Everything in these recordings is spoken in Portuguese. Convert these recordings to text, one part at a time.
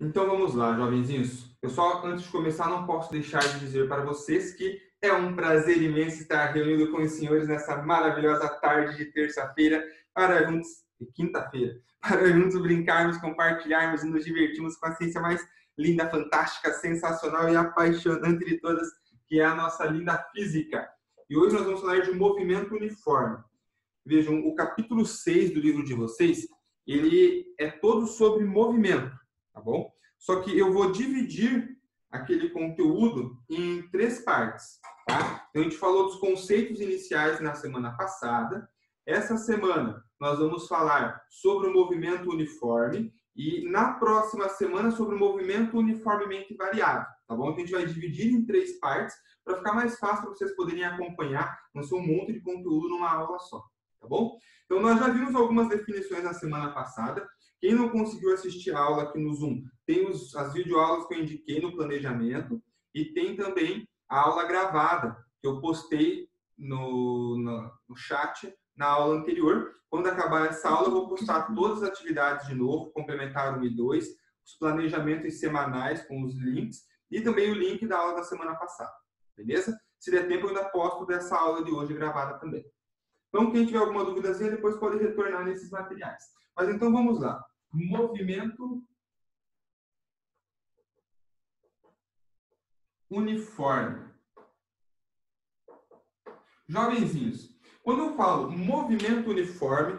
Então vamos lá, jovenzinhos. Eu só, antes de começar, não posso deixar de dizer para vocês que é um prazer imenso estar reunido com os senhores nessa maravilhosa tarde de terça-feira para juntos, e quinta-feira, para juntos brincarmos, compartilharmos e nos divertirmos com a ciência mais linda, fantástica, sensacional e apaixonante de todas, que é a nossa linda física. E hoje nós vamos falar de movimento uniforme. Vejam, o capítulo 6 do livro de vocês, ele é todo sobre movimento, tá bom? Só que eu vou dividir aquele conteúdo em 3 partes, tá? Então, a gente falou dos conceitos iniciais na semana passada. Essa semana, nós vamos falar sobre o movimento uniforme e, na próxima semana, sobre o movimento uniformemente variado, tá bom? Então, a gente vai dividir em 3 partes para ficar mais fácil para vocês poderem acompanhar, não ser um monte de conteúdo numa aula só. Tá bom? Então, nós já vimos algumas definições na semana passada. Quem não conseguiu assistir a aula aqui no Zoom, tem as videoaulas que eu indiquei no planejamento e tem também a aula gravada, que eu postei no chat na aula anterior. Quando acabar essa aula, eu vou postar todas as atividades de novo, complementar 1 e 2, os planejamentos semanais com os links e também o link da aula da semana passada. Beleza? Se der tempo, eu ainda posto dessa aula de hoje gravada também. Então, quem tiver alguma duvidazinha, depois pode retornar nesses materiais. Mas então, vamos lá. Movimento uniforme. Jovenzinhos, quando eu falo movimento uniforme,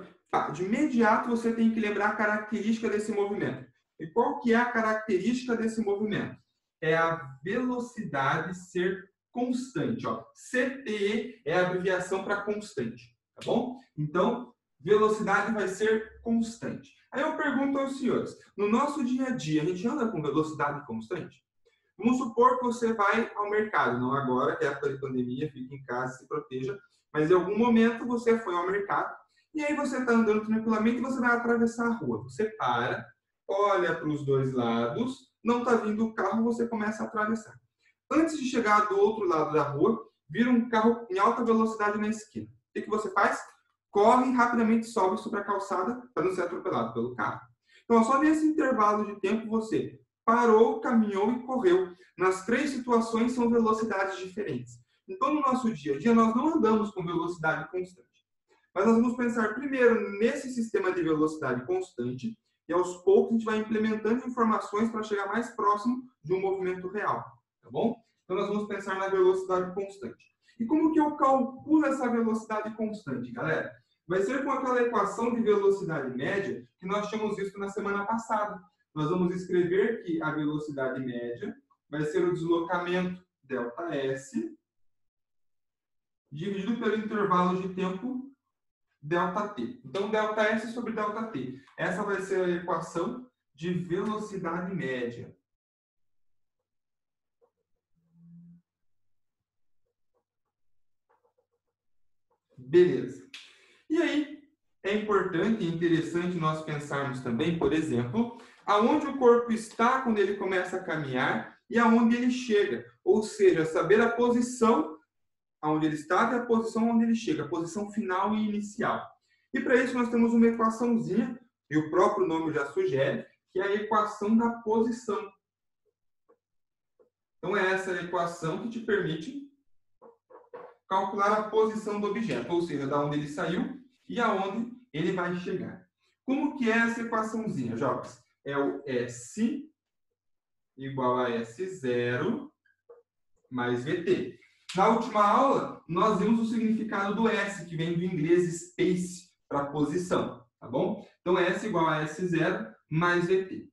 de imediato você tem que lembrar a característica desse movimento. E qual que é a característica desse movimento? É a velocidade ser constante. Ó. CTE é a abreviação para constante. Tá bom? Então, velocidade vai ser constante. Aí eu pergunto aos senhores, no nosso dia a dia, a gente anda com velocidade constante? Vamos supor que você vai ao mercado, não agora, que é época de pandemia, fique em casa, se proteja, mas em algum momento você foi ao mercado e aí você está andando tranquilamente e você vai atravessar a rua. Você para, olha para os dois lados, não está vindo o carro, você começa a atravessar. Antes de chegar do outro lado da rua, vira um carro em alta velocidade na esquina. O que você faz? Corre e rapidamente sobe sobre a calçada para não ser atropelado pelo carro. Então, só nesse intervalo de tempo você parou, caminhou e correu. Nas 3 situações são velocidades diferentes. Então, no nosso dia a dia, nós não andamos com velocidade constante. Mas nós vamos pensar primeiro nesse sistema de velocidade constante e aos poucos a gente vai implementando informações para chegar mais próximo de um movimento real. Tá bom? Então, nós vamos pensar na velocidade constante. E como que eu calculo essa velocidade constante, galera? Vai ser com aquela equação de velocidade média que nós tínhamos visto na semana passada. Nós vamos escrever que a velocidade média vai ser o deslocamento ΔS dividido pelo intervalo de tempo ΔT. Então, ΔS sobre ΔT. Essa vai ser a equação de velocidade média. Beleza. E aí, é importante e interessante nós pensarmos também, por exemplo, aonde o corpo está quando ele começa a caminhar e aonde ele chega. Ou seja, saber a posição aonde ele está e a posição onde ele chega, a posição final e inicial. E para isso nós temos uma equaçãozinha, e o próprio nome já sugere, que é a equação da posição. Então é essa equação que te permite calcular a posição do objeto, ou seja, da onde ele saiu e aonde ele vai chegar. Como que é essa equaçãozinha, jovens? É o S igual a S0 mais VT. Na última aula, nós vimos o significado do S, que vem do inglês space, para posição, tá bom? Então, S igual a S0 mais VT.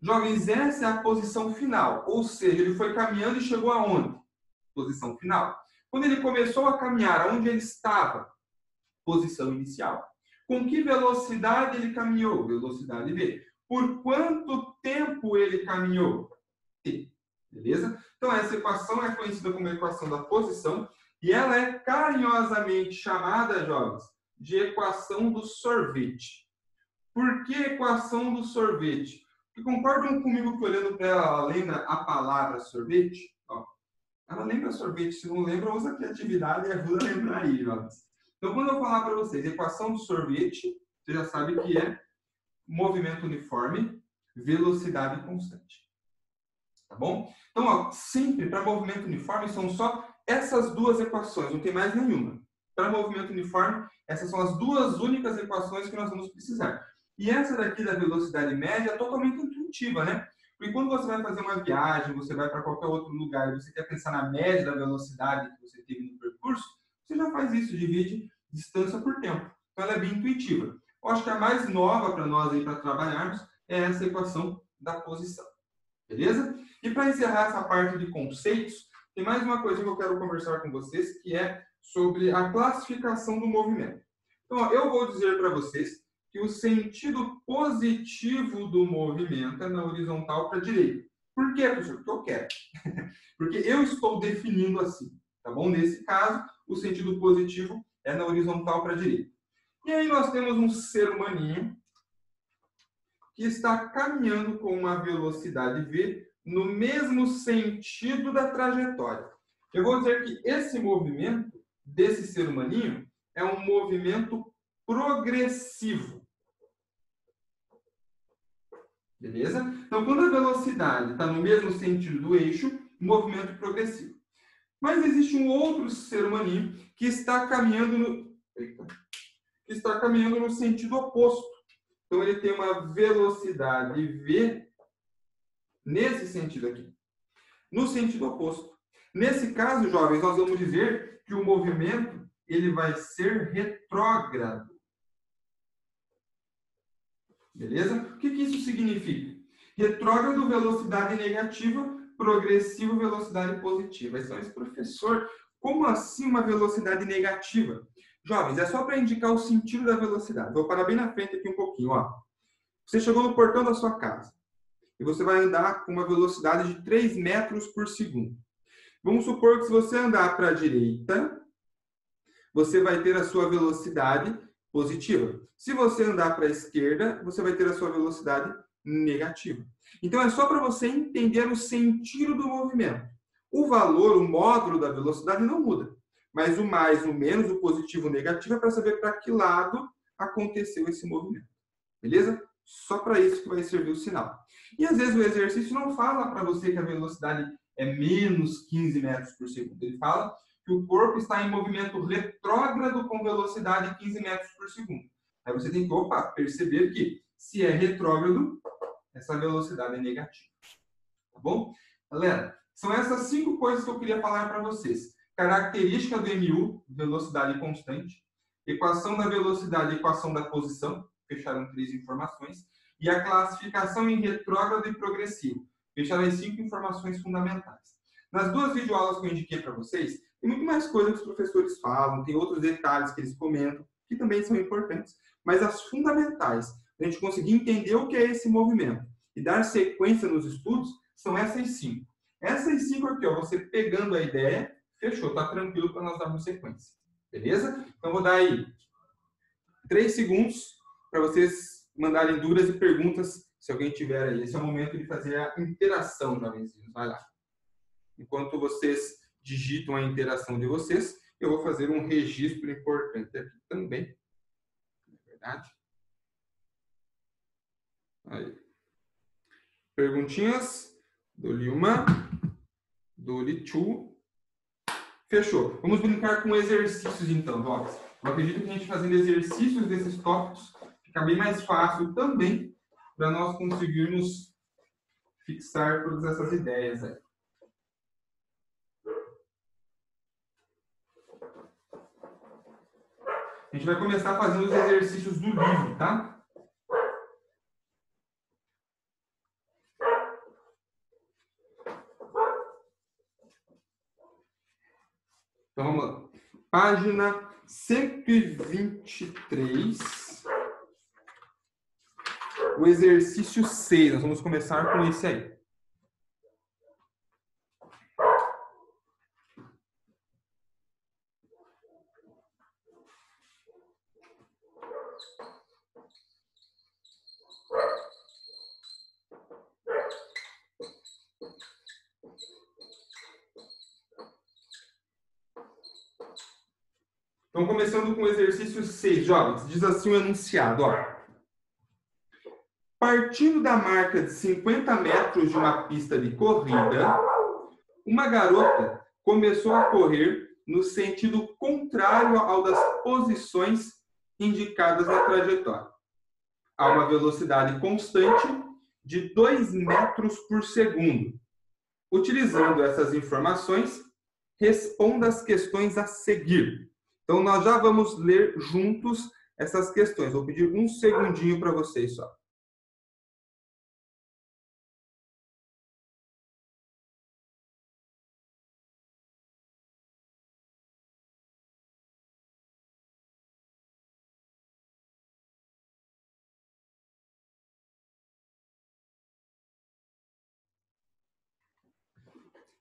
Jovens, essa é a posição final, ou seja, ele foi caminhando e chegou aonde? Posição final. Quando ele começou a caminhar, aonde ele estava? Posição inicial. Com que velocidade ele caminhou? Velocidade V. Por quanto tempo ele caminhou? T. Beleza? Então, essa equação é conhecida como a equação da posição e ela é carinhosamente chamada, jovens, de equação do sorvete. Por que equação do sorvete? Porque concordam comigo que olhando para ela lembra a palavra sorvete? Ó, ela lembra sorvete. Se não lembra, usa a criatividade e ajuda a lembrar aí, jovens. Então, quando eu falar para vocês equação do sorvete, você já sabe que é movimento uniforme velocidade constante. Tá bom? Então, ó, sempre para movimento uniforme são só essas duas equações, não tem mais nenhuma. Para movimento uniforme, essas são as duas únicas equações que nós vamos precisar. E essa daqui da velocidade média é totalmente intuitiva, né? Porque quando você vai fazer uma viagem, você vai para qualquer outro lugar e você quer pensar na média da velocidade que você teve no percurso, você já faz isso, divide distância por tempo. Então, ela é bem intuitiva. Eu acho que a mais nova para nós aí para trabalharmos é essa equação da posição. Beleza? E para encerrar essa parte de conceitos, tem mais uma coisa que eu quero conversar com vocês, que é sobre a classificação do movimento. Então, ó, eu vou dizer para vocês que o sentido positivo do movimento é na horizontal para a direita. Por quê, professor? Porque eu quero. Porque eu estou definindo assim, tá bom? Nesse caso, o sentido positivo é na horizontal para a direita. E aí nós temos um ser humaninho que está caminhando com uma velocidade v no mesmo sentido da trajetória. Eu vou dizer que esse movimento desse ser humaninho é um movimento progressivo. Beleza? Então, quando a velocidade está no mesmo sentido do eixo, movimento progressivo. Mas existe um outro ser humaninho que está caminhando no sentido oposto. Então, ele tem uma velocidade v nesse sentido aqui. No sentido oposto. Nesse caso, jovens, nós vamos dizer que o movimento ele vai ser retrógrado. Beleza? O que isso significa? Retrógrado, velocidade negativa, progressivo, velocidade positiva. Aí só esse professor, como assim uma velocidade negativa? Jovens, é só para indicar o sentido da velocidade. Vou parar bem na frente aqui um pouquinho. Ó. Você chegou no portão da sua casa e você vai andar com uma velocidade de 3 metros por segundo. Vamos supor que se você andar para a direita, você vai ter a sua velocidade positiva. Se você andar para a esquerda, você vai ter a sua velocidade negativa. Então, é só para você entender o sentido do movimento. O valor, o módulo da velocidade não muda. Mas o mais, o menos, o positivo, o negativo é para saber para que lado aconteceu esse movimento. Beleza? Só para isso que vai servir o sinal. E às vezes o exercício não fala para você que a velocidade é menos 15 metros por segundo. Ele fala que o corpo está em movimento retrógrado com velocidade de 15 metros por segundo. Aí você tem que, perceber que se é retrógrado, essa velocidade é negativa. Tá bom? Galera, são essas 5 coisas que eu queria falar para vocês. Característica do MU, velocidade constante. Equação da velocidade e equação da posição. Fecharam 3 informações. E a classificação em retrógrado e progressivo. Fecharam as 5 informações fundamentais. Nas 2 videoaulas que eu indiquei para vocês, tem muito mais coisa que os professores falam, tem outros detalhes que eles comentam, que também são importantes. Mas as fundamentais, para a gente conseguir entender o que é esse movimento e dar sequência nos estudos, são essas 5. Essas 5 aqui, ó, você pegando a ideia, fechou, tá tranquilo para nós darmos sequência. Beleza? Então, vou dar aí 3 segundos para vocês mandarem dúvidas e perguntas, se alguém tiver aí. Esse é o momento de fazer a interação, jovenzinhos. Vai lá. Enquanto vocês digitam a interação de vocês, eu vou fazer um registro importante aqui também. É verdade? Aí. Perguntinhas? Dou-lhe uma. Dou-lhe two. Fechou. Vamos brincar com exercícios, então, jovens. Eu acredito que a gente fazendo exercícios desses tópicos fica bem mais fácil também para nós conseguirmos fixar todas essas ideias aí. A gente vai começar fazendo os exercícios do livro, tá? Então, vamos lá. Página 123. O exercício 6. Nós vamos começar com esse aí. Então, começando com o exercício 6, jovens, diz assim o enunciado, ó. Partindo da marca de 50 metros de uma pista de corrida, uma garota começou a correr no sentido contrário ao das posições indicadas na trajetória, a uma velocidade constante de 2 metros por segundo. Utilizando essas informações, responda as questões a seguir. Então, nós já vamos ler juntos essas questões. Vou pedir um segundinho para vocês só.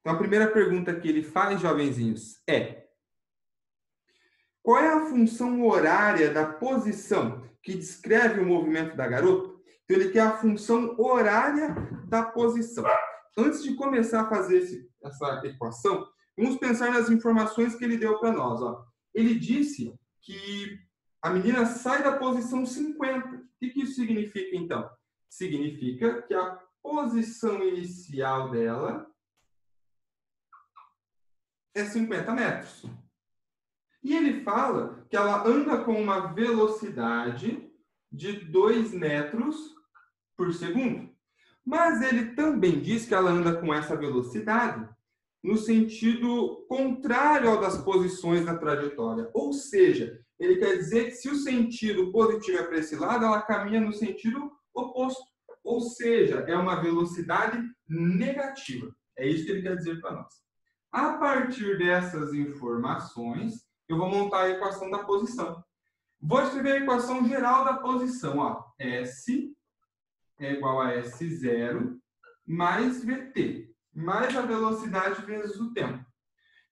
Então, a primeira pergunta que ele faz, jovenzinhos, é: qual é a função horária da posição que descreve o movimento da garota? Então, ele quer a função horária da posição. Antes de começar a fazer essa equação, vamos pensar nas informações que ele deu para nós. Ó. Ele disse que a menina sai da posição 50. O que isso significa, então? Significa que a posição inicial dela é 50 metros. E ele fala que ela anda com uma velocidade de 2 metros por segundo. Mas ele também diz que ela anda com essa velocidade no sentido contrário ao das posições da trajetória. Ou seja, ele quer dizer que se o sentido positivo é para esse lado, ela caminha no sentido oposto. Ou seja, é uma velocidade negativa. É isso que ele quer dizer para nós. A partir dessas informações, eu vou montar a equação da posição. Vou escrever a equação geral da posição. Ó. S é igual a S0 mais VT, mais a velocidade vezes o tempo.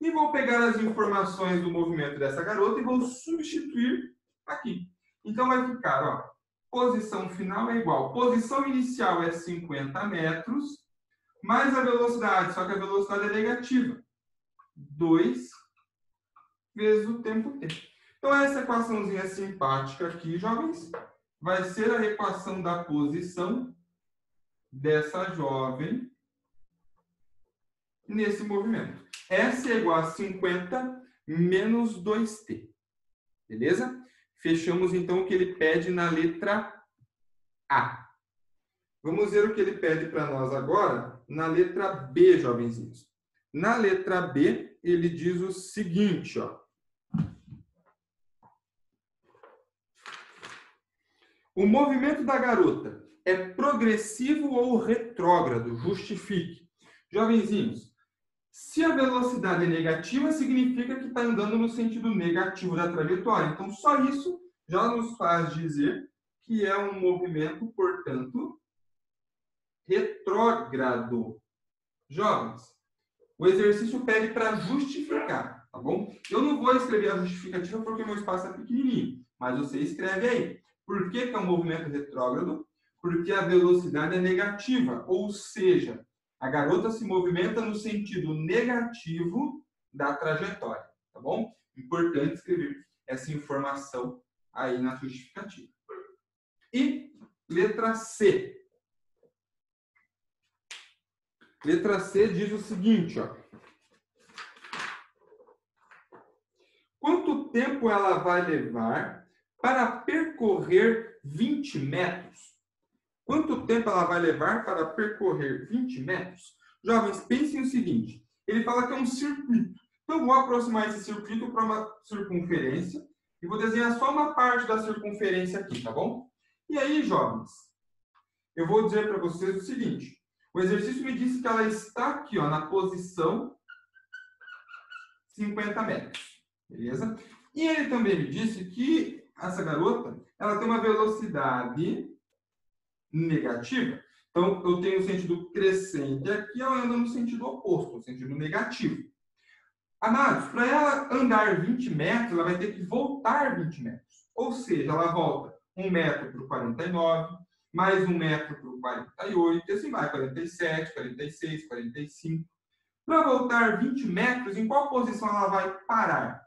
E vou pegar as informações do movimento dessa garota e vou substituir aqui. Então, vai ficar, ó, posição final é igual. Posição inicial é 50 metros, mais a velocidade, só que a velocidade é negativa. 2 vezes o tempo t. Então, essa equaçãozinha simpática aqui, jovens, vai ser a equação da posição dessa jovem nesse movimento. S é igual a 50 menos 2t. Beleza? Fechamos, então, o que ele pede na letra A. Vamos ver o que ele pede para nós agora na letra B, jovenzinhos. Na letra B, ele diz o seguinte, ó. O movimento da garota é progressivo ou retrógrado? Justifique. Jovenzinhos, se a velocidade é negativa, significa que está andando no sentido negativo da trajetória. Então, só isso já nos faz dizer que é um movimento, portanto, retrógrado. Jovens, o exercício pede para justificar, tá bom? Eu não vou escrever a justificativa porque o meu espaço é pequenininho, mas você escreve aí. Por que é um movimento retrógrado? Porque a velocidade é negativa, ou seja, a garota se movimenta no sentido negativo da trajetória, tá bom? Importante escrever essa informação aí na justificativa. E letra C. Letra C diz o seguinte, ó. Quanto tempo ela vai levar para percorrer 20 metros? Quanto tempo ela vai levar para percorrer 20 metros? Jovens, pensem o seguinte. Ele fala que é um circuito. Então, vou aproximar esse circuito para uma circunferência e vou desenhar só uma parte da circunferência aqui, tá bom? E aí, jovens, eu vou dizer para vocês o seguinte. O exercício me disse que ela está aqui, ó, na posição 50 metros. Beleza? E ele também me disse que essa garota, ela tem uma velocidade negativa. Então, eu tenho o sentido crescente aqui, ela anda no sentido oposto, no sentido negativo. Amados, para ela andar 20 metros, ela vai ter que voltar 20 metros. Ou seja, ela volta 1 metro para o 49, mais 1 metro para o 48, e assim vai, 47, 46, 45. Para voltar 20 metros, em qual posição ela vai parar?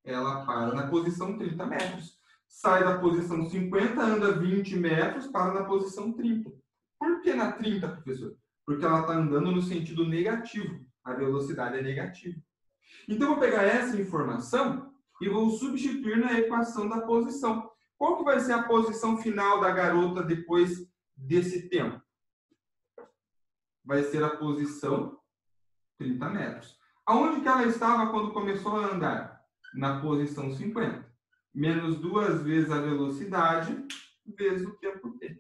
Ela para na posição 30 metros. sai da posição 50, anda 20 metros, para na posição 30. Por que na 30, professor? Porque ela está andando no sentido negativo. A velocidade é negativa. Então, eu vou pegar essa informação e vou substituir na equação da posição. Qual que vai ser a posição final da garota depois desse tempo? Vai ser a posição 30 metros. Aonde que ela estava quando começou a andar? Na posição 50. Menos 2 vezes a velocidade, vezes o tempo t.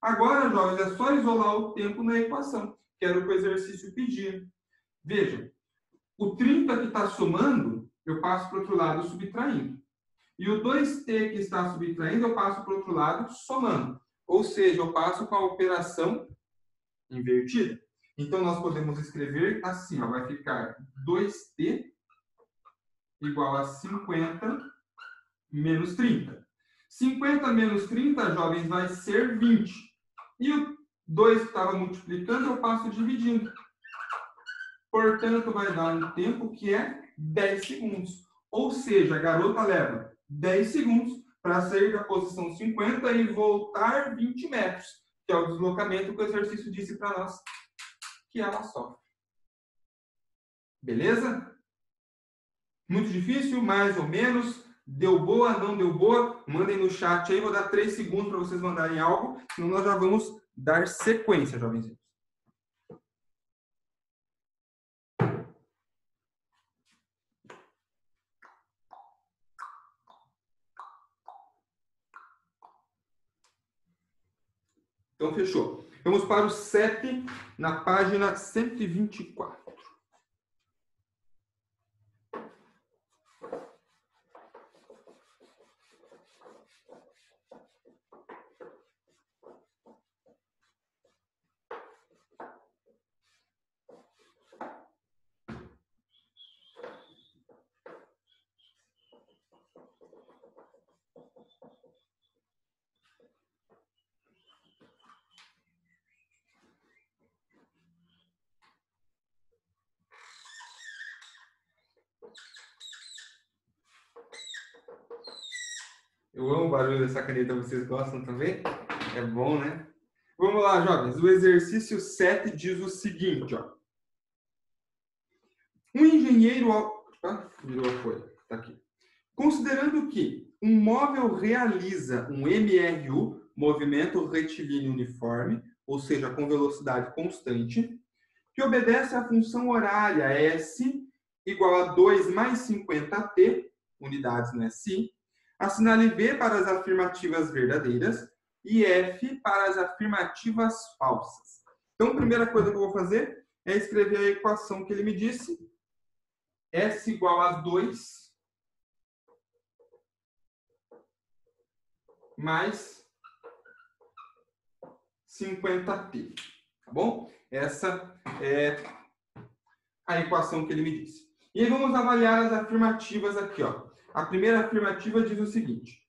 Agora, jovens, é só isolar o tempo na equação, que era o que o exercício pedia. Veja, o 30 que está somando, eu passo para o outro lado subtraindo. E o 2t que está subtraindo, eu passo para o outro lado somando. Ou seja, eu passo com a operação invertida. Então, nós podemos escrever assim, ó, vai ficar 2t igual a 50 menos 30. 50 menos 30, jovens, vai ser 20. E o 2 que estava multiplicando, eu passo dividindo. Portanto, vai dar um tempo que é 10 segundos. Ou seja, a garota leva 10 segundos para sair da posição 50 e voltar 20 metros, que é o deslocamento que o exercício disse para nós que ela sofre. Beleza? Muito difícil, mais ou menos. Deu boa, não deu boa? Mandem no chat aí, vou dar 3 segundos para vocês mandarem algo, senão nós já vamos dar sequência, jovenzinhos. Então, fechou. Vamos para o 7, na página 124. Eu amo o barulho dessa caneta, vocês gostam também? É bom, né? Vamos lá, jovens. O exercício 7 diz o seguinte, ó. Um engenheiro... virou a folha. Tá aqui. Considerando que um móvel realiza um MRU, movimento retilíneo uniforme, ou seja, com velocidade constante, que obedece à função horária S igual a 2 mais 50t, unidades no SI, assinale V para as afirmativas verdadeiras e F para as afirmativas falsas. Então, a primeira coisa que eu vou fazer é escrever a equação que ele me disse. S igual a 2 mais 50t. Tá bom? Essa é a equação que ele me disse. E aí vamos avaliar as afirmativas aqui, ó. A primeira afirmativa diz o seguinte: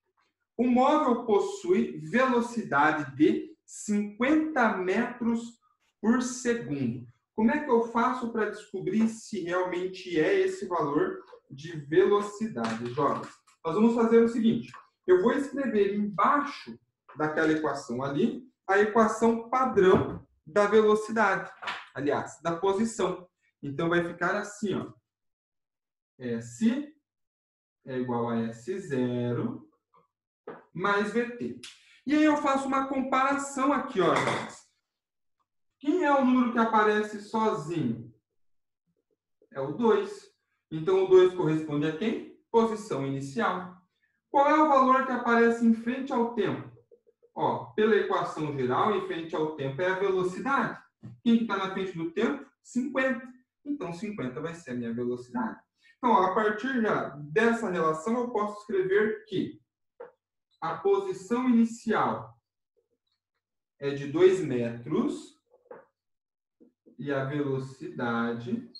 o móvel possui velocidade de 50 metros por segundo. Como é que eu faço para descobrir se realmente é esse valor de velocidade, jovens? Nós vamos fazer o seguinte: eu vou escrever embaixo daquela equação ali a equação padrão da velocidade, aliás, da posição. Então, vai ficar assim, ó. S é igual a S0 mais VT. E aí eu faço uma comparação aqui, ó, gente. Quem é o número que aparece sozinho? É o 2. Então, o 2 corresponde a quem? Posição inicial. Qual é o valor que aparece em frente ao tempo? Ó, pela equação geral, em frente ao tempo é a velocidade. Quem está na frente do tempo? 50. Então, 50 vai ser a minha velocidade. Então, ó, a partir já dessa relação, eu posso escrever que a posição inicial é de 2 metros e a velocidade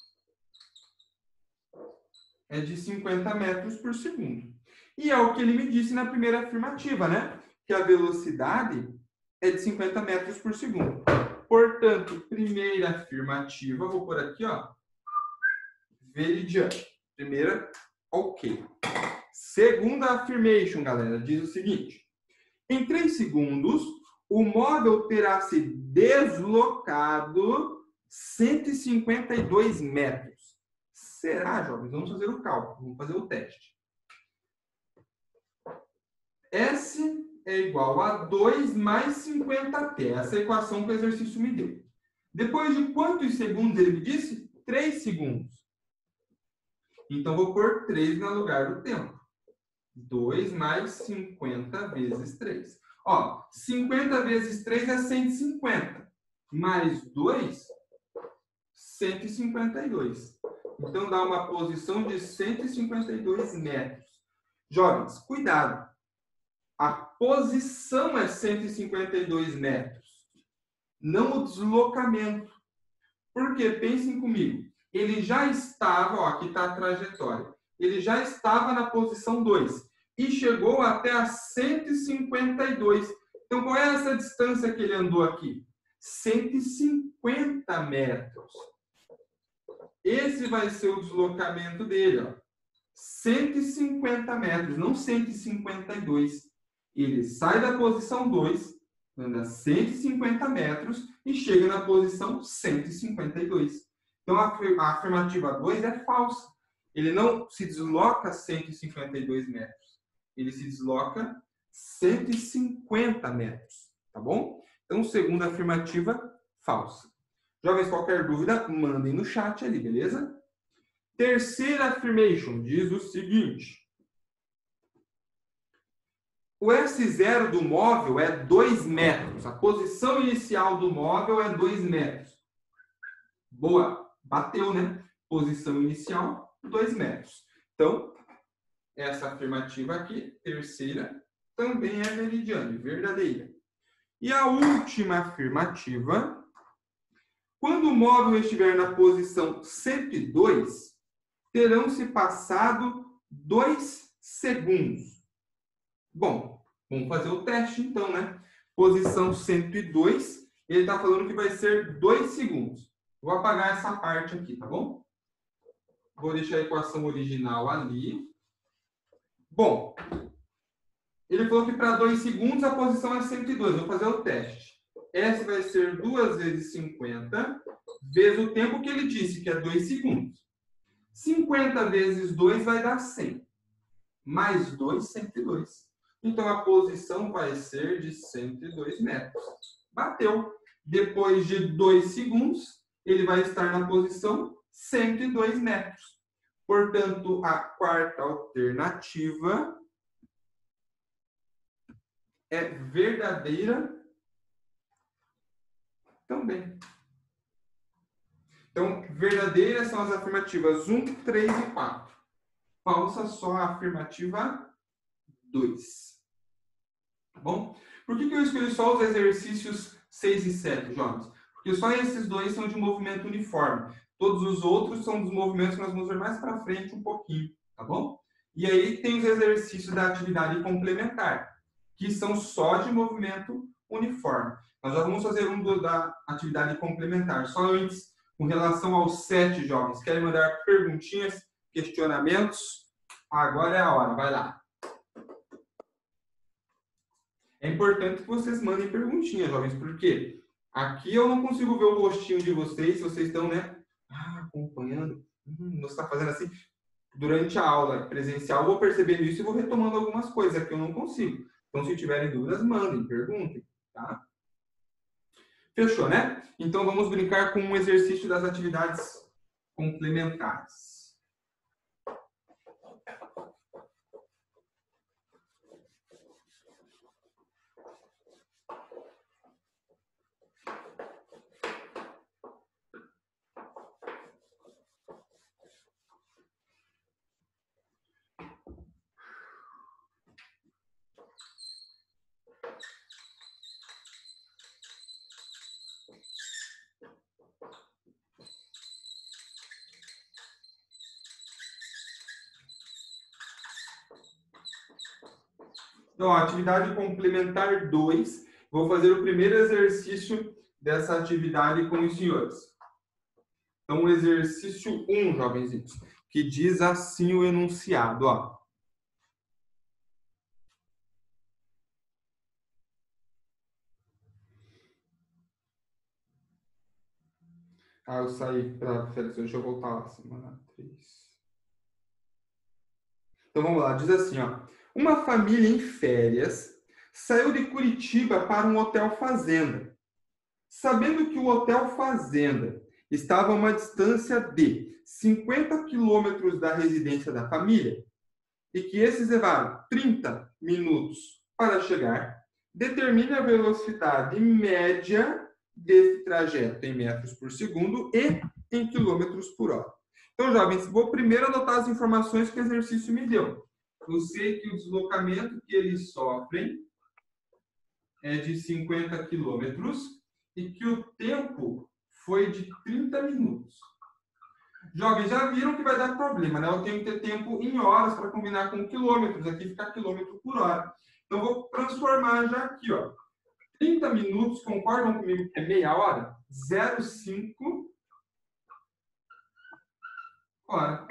é de 50 metros por segundo. E é o que ele me disse na primeira afirmativa, né? Que a velocidade é de 50 metros por segundo. Portanto, primeira afirmativa, vou por aqui, ó, veridiana. Primeira, ok. Segunda affirmation, galera, diz o seguinte. Em 3 segundos, o móvel terá se deslocado 152 metros. Será, jovens? Vamos fazer o cálculo, vamos fazer o teste. S é igual a 2 mais 50t. Essa é a equação que o exercício me deu. Depois de quantos segundos ele me disse? 3 segundos. Então, vou pôr 3 no lugar do tempo. 2 mais 50 vezes 3. Ó, 50 vezes 3 é 150. Mais 2, 152. Então, dá uma posição de 152 metros. Jovens, cuidado. A posição é 152 metros. Não o deslocamento. Porque, pensem comigo, ele já estava, ó, aqui está a trajetória, ele já estava na posição 2 e chegou até a 152. Então, qual é essa distância que ele andou aqui? 150 metros. Esse vai ser o deslocamento dele, ó. 150 metros, não 152. Ele sai da posição 2, anda 150 metros e chega na posição 152. Então, a afirmativa 2 é falsa. Ele não se desloca 152 metros. Ele se desloca 150 metros. Tá bom? Então, segunda afirmativa, falsa. Jovens, qualquer dúvida, mandem no chat ali, beleza? Terceira affirmation diz o seguinte. O S0 do móvel é 2 metros. A posição inicial do móvel é 2 metros. Boa. Bateu, né? Posição inicial, 2 metros. Então, essa afirmativa aqui, terceira, também é meridiana, verdadeira. E a última afirmativa, quando o móvel estiver na posição 102, terão se passado 2 segundos. Bom, vamos fazer o teste então, né? Posição 102, ele está falando que vai ser 2 segundos. Vou apagar essa parte aqui, tá bom? Vou deixar a equação original ali. Bom, ele falou que para 2 segundos a posição é 102. Vou fazer o teste. S vai ser 2 vezes 50, vezes o tempo que ele disse, que é 2 segundos. 50 vezes 2 vai dar 100. Mais 2, 102. Então, a posição vai ser de 102 metros. Bateu. Depois de 2 segundos, ele vai estar na posição 102 metros. Portanto, a quarta alternativa é verdadeira também. Então, verdadeiras são as afirmativas 1, 3 e 4. Falsa só a afirmativa 2. Tá bom? Por que eu escolhi só os exercícios 6 e 7, jovens? Porque só esses dois são de movimento uniforme. Todos os outros são dos movimentos que nós vamos ver mais para frente um pouquinho, tá bom? E aí tem os exercícios da atividade complementar, que são só de movimento uniforme. Nós já vamos fazer um da atividade complementar. Só antes, com relação aos 7 jovens, querem mandar perguntinhas, questionamentos? Agora é a hora, vai lá. É importante que vocês mandem perguntinhas, jovens, porque aqui eu não consigo ver o rostinho de vocês, se vocês estão, né, acompanhando. Você está fazendo assim. Durante a aula presencial, eu vou percebendo isso e vou retomando algumas coisas que eu não consigo. Então, se tiverem dúvidas, mandem, perguntem, tá? Fechou, né? Então, vamos brincar com um exercício das atividades complementares. Então, atividade complementar 2. Vou fazer o primeiro exercício dessa atividade com os senhores. Então, o exercício 1, jovenzinhos, que diz assim o enunciado, ó. Ah, eu saí para férias, deixa eu voltar lá, semana 3. Então vamos lá, diz assim, ó. Uma família em férias saiu de Curitiba para um hotel fazenda. Sabendo que o hotel fazenda estava a uma distância de 50 quilômetros da residência da família e que esses levaram 30 minutos para chegar, determine a velocidade média desse trajeto em metros por segundo e em quilômetros por hora. Então, jovens, vou primeiro anotar as informações que o exercício me deu. Eu sei que o deslocamento que eles sofrem é de 50 quilômetros e que o tempo foi de 30 minutos. Jovens, já viram que vai dar problema, né? Eu tenho que ter tempo em horas para combinar com quilômetros. Aqui fica quilômetro por hora. Então, vou transformar já aqui, ó. 30 minutos, concordam comigo que é meia hora? 0,5 hora.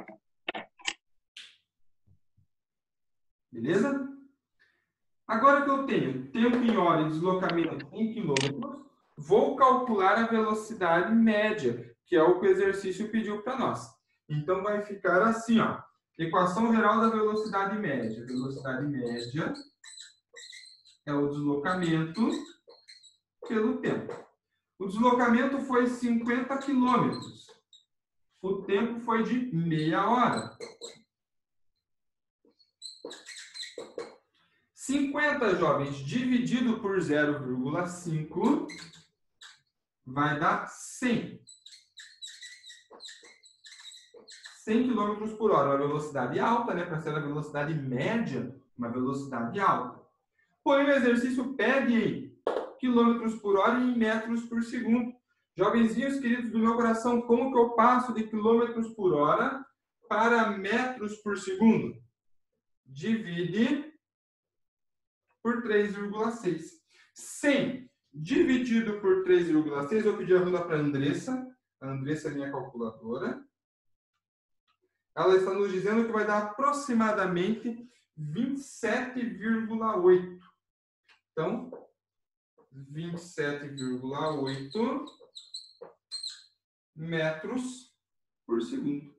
Beleza? Agora que eu tenho tempo em hora e deslocamento em quilômetros, vou calcular a velocidade média, que é o que o exercício pediu para nós. Então, vai ficar assim, ó. Equação geral da velocidade média. Velocidade média é o deslocamento pelo tempo. O deslocamento foi 50 quilômetros. O tempo foi de meia hora. 50, jovens, dividido por 0,5 vai dar 100. 100 km por hora, uma velocidade alta, né? Para ser a velocidade média, uma velocidade alta. Porém, o exercício pede em quilômetros por hora e em metros por segundo. Jovenzinhos queridos do meu coração, como que eu passo de quilômetros por hora para metros por segundo? Divide por 3,6. 100 dividido por 3,6, eu pedi ajuda para a Andressa. A Andressa é minha calculadora. Ela está nos dizendo que vai dar aproximadamente 27,8. Então, 27,8 metros por segundo.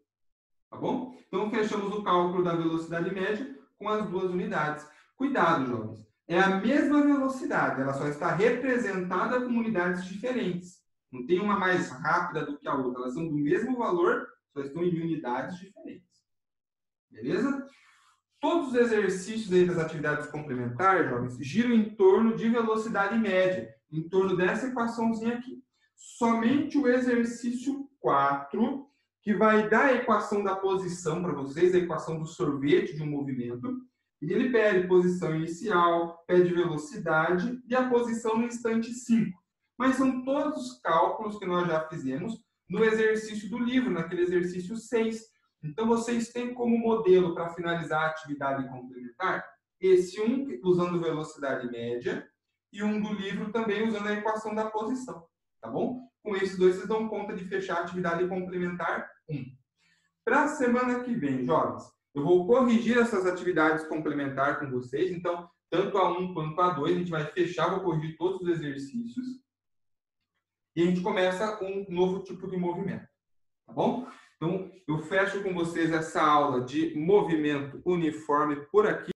Tá bom? Então, fechamos o cálculo da velocidade média com as duas unidades. Cuidado, jovens. É a mesma velocidade, ela só está representada com unidades diferentes. Não tem uma mais rápida do que a outra. Elas são do mesmo valor, só estão em unidades diferentes. Beleza? Todos os exercícios aí das atividades complementares, jovens, giram em torno de velocidade média, em torno dessa equaçãozinha aqui. Somente o exercício 4, que vai dar a equação da posição para vocês, a equação do sorvete de um movimento, e ele pede posição inicial, pede velocidade e a posição no instante 5. Mas são todos os cálculos que nós já fizemos no exercício do livro, naquele exercício 6. Então, vocês têm como modelo para finalizar a atividade complementar esse um usando velocidade média e um do livro também usando a equação da posição, tá bom? Com esses dois, vocês dão conta de fechar a atividade complementar 1. Para a semana que vem, jovens, eu vou corrigir essas atividades complementares com vocês. Então, tanto a 1 quanto a 2, a gente vai fechar, vou corrigir todos os exercícios. E a gente começa um novo tipo de movimento, tá bom? Então, eu fecho com vocês essa aula de movimento uniforme por aqui.